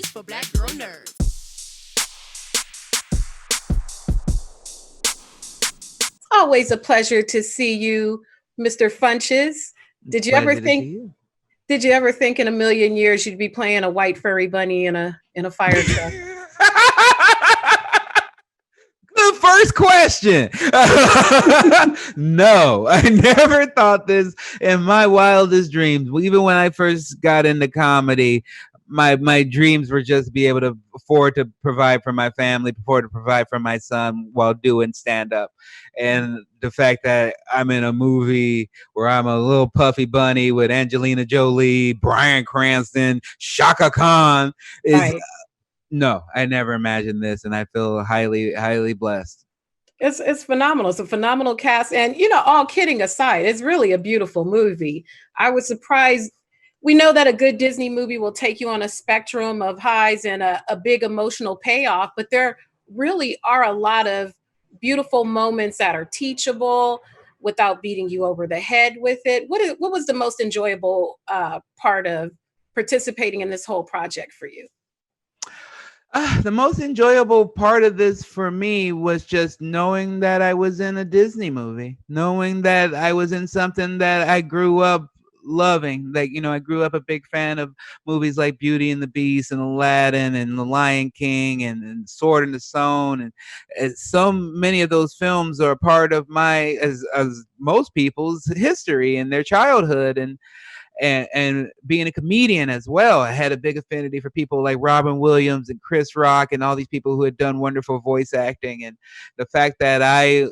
piece for Black Girl Nerds. Always a pleasure to see you, Mr. Funches. Did you ever Pleasure to see think you. did you ever think in a million years you'd be playing a white furry bunny in a fire truck? Good first question. No, I never thought this in my wildest dreams. Even when I first got into comedy, my dreams were just to be able to afford to provide for my family, afford to provide for my son while doing stand up. And the fact that I'm in a movie where I'm a little puffy bunny with Angelina Jolie, Bryan Cranston, Shaka Khan is Right. no, I never imagined this, and I feel highly blessed. It's phenomenal. It's a phenomenal cast. And all kidding aside, it's really a beautiful movie. I was surprised. We know that a good Disney movie will take you on a spectrum of highs and a big emotional payoff, but there really are a lot of beautiful moments that are teachable without beating you over the head with it. What was the most enjoyable part of participating in this whole project for you? The most enjoyable part of this for me was just knowing that I was in a Disney movie, knowing that I was in something that I grew up loving. Like, I grew up a big fan of movies like Beauty and the Beast and Aladdin and The Lion King and Sword in the Stone. And so many of those films are part of my, as most people's history and their childhood. And being a comedian as well, I had a big affinity for people like Robin Williams and Chris Rock and all these people who had done wonderful voice acting. And the fact that I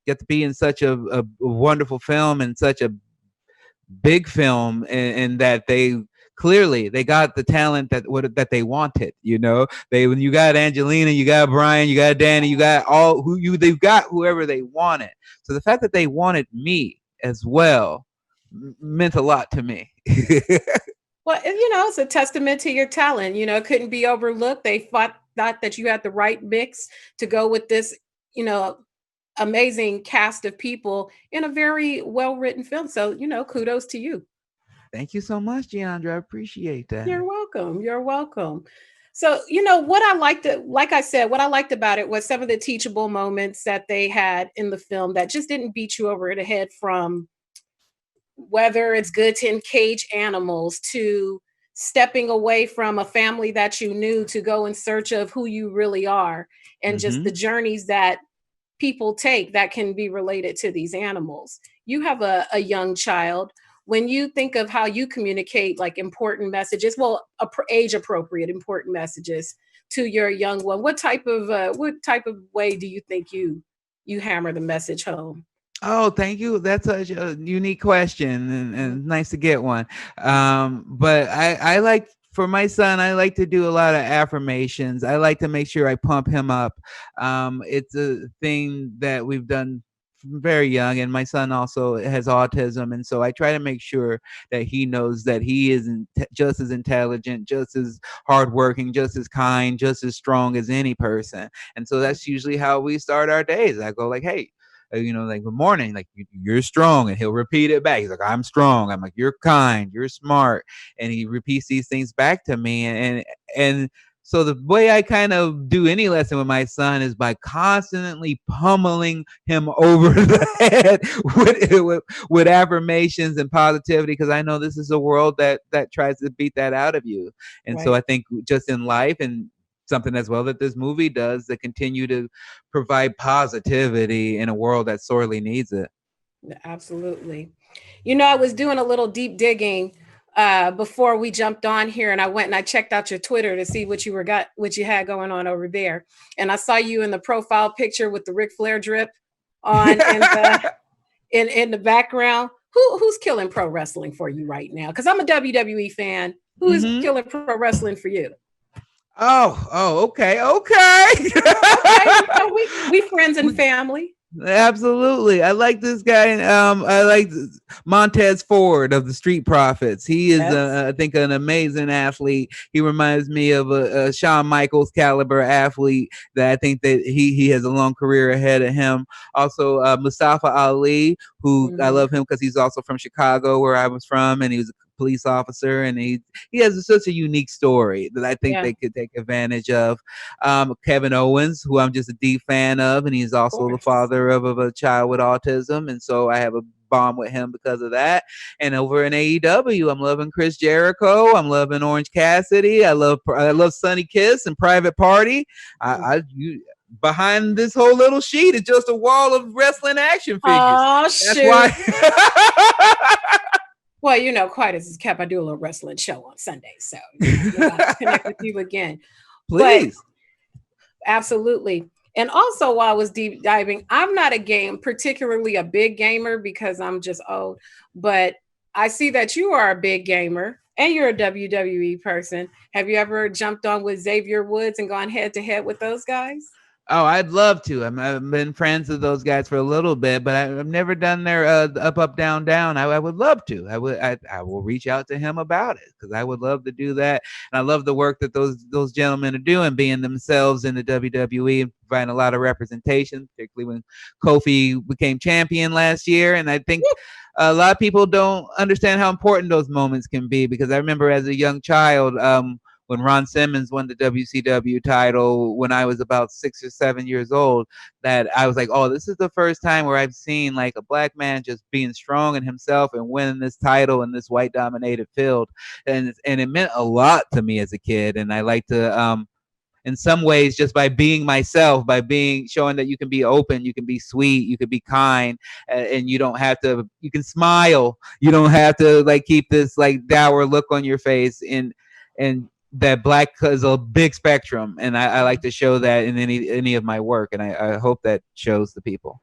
get to be in such a wonderful film and such a big film, and that they got the talent that they wanted. When you got Angelina, you got Brian, you got Danny, you got they've got whoever they wanted. So the fact that they wanted me as well meant a lot to me. Well, it's a testament to your talent. It couldn't be overlooked. They thought that you had the right mix to go with this, you know, amazing cast of people in a very well written film. So, kudos to you. Thank you so much, Giandra. I appreciate that. You're welcome. You're welcome. So, what I liked, like I said, what I liked about it was some of the teachable moments that they had in the film that just didn't beat you over the head, from whether it's good to encage animals to stepping away from a family that you knew to go in search of who you really are, and just Mm-hmm. the journeys that people take that can be related to these animals. You have a young child. When you think of how you communicate like important messages, well, age appropriate important messages to your young one, what type of way do you think you hammer the message home? Oh, thank you. That's such a unique question, and nice to get one. But I like, for my son, I like to do a lot of affirmations. I like to make sure I pump him up. It's a thing that we've done from very young, and my son also has autism, and so I try to make sure that he knows that he is just as intelligent, just as hardworking, just as kind, just as strong as any person. And so that's usually how we start our days. I go like, "Hey, like good morning, like you're strong," and he'll repeat it back. He's like, "I'm strong." I'm like, "You're kind, you're smart," and he repeats these things back to me. And so the way I kind of do any lesson with my son is by constantly pummeling him over the head with affirmations and positivity, because I know this is a world that tries to beat that out of you. And so Right. I think just in life, and something as well that this movie does, to continue to provide positivity in a world that sorely needs it. Absolutely. I was doing a little deep digging before we jumped on here, and I went and I checked out your Twitter to see what you had going on over there. And I saw you in the profile picture with the Ric Flair drip on in the background. Who's killing pro wrestling for you right now? Because I'm a WWE fan. Who is Hmm. killing pro wrestling for you? Okay, okay. Okay, we friends and family. Absolutely. I like this guy. I like Montez Ford of the Street Profits. He is, Yes. I think, an amazing athlete. He reminds me of a Shawn Michaels caliber athlete that I think that he has a long career ahead of him. Also, Mustafa Ali, who I Mhm. love him because he's also from Chicago, where I was from, and he was police officer, and he has such a unique story that I think Yeah, they could take advantage of. Kevin Owens, who I'm just a deep fan of, and he's of also the course. father of a child with autism, and so I have a bond with him because of that. And over in AEW, I'm loving Chris Jericho. I'm loving Orange Cassidy. I love Sonny Kiss and Private Party. Behind this whole little sheet is just a wall of wrestling action figures. Oh That's shoot. why. Well, quite as is kept. I do a little wrestling show on Sundays, so I'll connect with you again. But Please. absolutely. And also, while I was deep diving, I'm not particularly a big gamer because I'm just old, but I see that you are a big gamer and you're a WWE person. Have you ever jumped on with Xavier Woods and gone head to head with those guys? Oh, I'd love to. I've been friends with those guys for a little bit, but I've never done their up, down, down. I would love to. I will reach out to him about it because I would love to do that. And I love the work that those gentlemen are doing, being themselves in the WWE and providing a lot of representation, particularly when Kofi became champion last year. And I think a lot of people don't understand how important those moments can be because I remember as a young child, when Ron Simmons won the WCW title when I was about 6 or 7 years old, that I was like, oh, this is the first time where I've seen like a black man just being strong in himself and winning this title in this white dominated field. And it meant a lot to me as a kid. And I like to, in some ways, just by being myself, showing that you can be open, you can be sweet, you can be kind, and you don't have to, you can smile. You don't have to like keep this like dour look on your face. And that black is a big spectrum, and I like to show that in any of my work, and I hope that shows the people.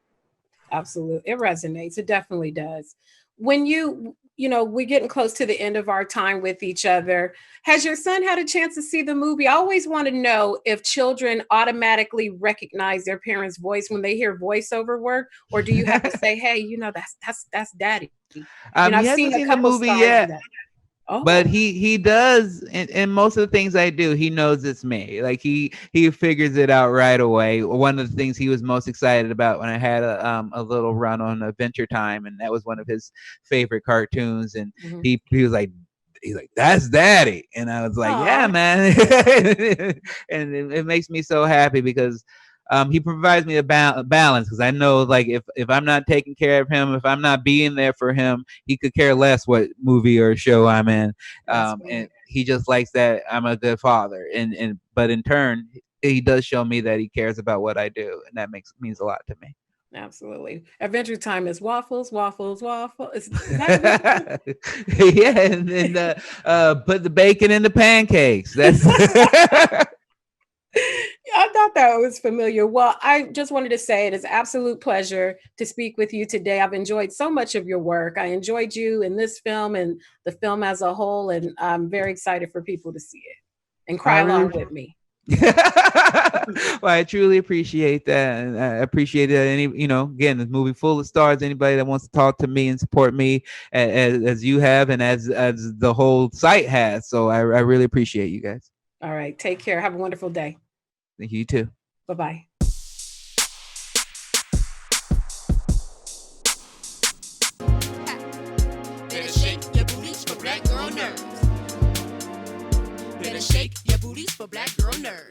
Absolutely. It resonates. It definitely does. When we're getting close to the end of our time with each other. Has your son had a chance to see the movie? I always want to know if children automatically recognize their parents' voice when they hear voiceover work, or do you have to say, hey, that's daddy. He I've hasn't seen a seen the couple movie stars do yet. that. But Oh, he does, and most of the things I do, he knows it's me. Like he figures it out right away. One of the things he was most excited about when I had a little run on Adventure Time, and that was one of his favorite cartoons. And mhm. he was like, that's daddy, and I was like, yeah, Aw, man. And it makes me so happy because he provides me a balance, because I know like if I'm not taking care of him, if I'm not being there for him, he could care less what movie or show I'm in. that's And right. he just likes that I'm a good father, and but in turn he does show me that he cares about what I do, and that means a lot to me. Absolutely. Adventure Time is waffles, waffles, waffles. Is that Adventure Time? Yeah, and then put the bacon in the pancakes. That's I thought that was familiar. Well, I just wanted to say it is an absolute pleasure to speak with you today. I've enjoyed so much of your work. I enjoyed you in this film and the film as a whole, and I'm very excited for people to see it and I cry along really with me. well, I truly appreciate that, and I appreciate that. Again, this movie full of stars. Anybody that wants to talk to me and support me as you have, and as the whole site has. So I really appreciate you guys. All right. Take care. Have a wonderful day. Thank you too. Bye bye. Better shake your booties for black girl nerves. Better shake your booties for black girl nerves.